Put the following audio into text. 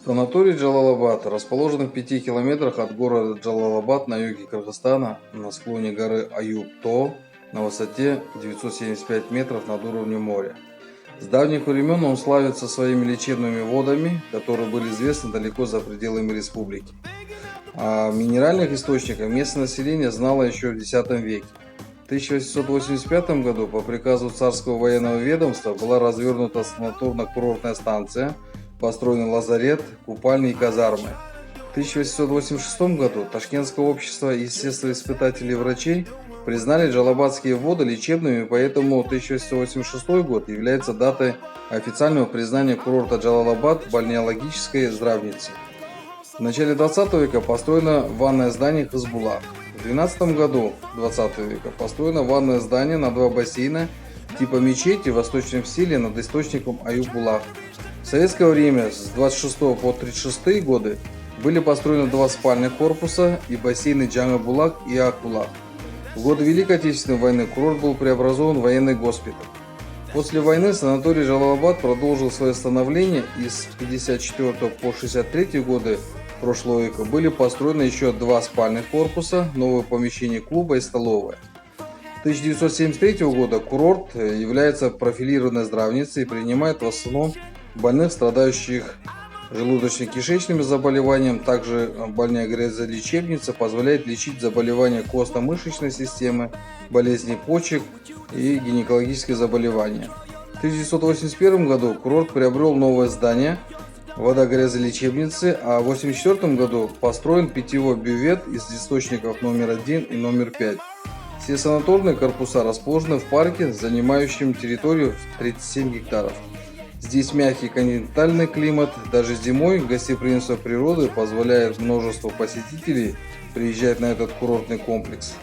Санаторий Джалалабад расположен в 5 километрах от города Джалалабад на юге Кыргызстана на склоне горы Аюп-Тоо на высоте 975 метров над уровнем моря. С давних времен он славится своими лечебными водами, которые были известны далеко за пределами республики. О минеральных источниках местное население знало еще в X веке. В 1885 году по приказу царского военного ведомства была развернута санаторно-курортная станция, построен лазарет, купальни и казармы. В 1886 году Ташкентское общество естествоиспытателей и врачей признали джалалабадские воды лечебными, поэтому 1886 год является датой официального признания курорта Джалалабад бальнеологической здравницей. В начале 20 века построено ванное здание Хызбулак. В 12 году 20 века построено ванное здание на 2 бассейна типа мечети в восточном стиле над источником Аюп-Булак. В советское время с 26 по 36 годы были построены 2 спальных корпуса и бассейны Джамы-Булак и Ак-Булак. В годы Великой Отечественной войны курорт был преобразован в военный госпиталь. После войны санаторий Джалалабад продолжил свое становление, и с 54 по 63 годы прошлого века были построены еще 2 спальных корпуса, новое помещение клуба и столовая. С 1973 года курорт является профилированной здравницей и принимает в основном больных, страдающих желудочно-кишечными заболеваниями. Также больная грязолечебница позволяет лечить заболевания костно-мышечной системы, болезни почек и гинекологические заболевания. В 1981 году курорт приобрел новое здание водогрязолечебницы, а в 1984 году построен питьевой бювет из источников номер 1 и номер 5. Все санаторные корпуса расположены в парке, занимающем территорию в 37 гектаров. Здесь мягкий континентальный климат, даже зимой гостеприимство природы позволяет множеству посетителей приезжать на этот курортный комплекс.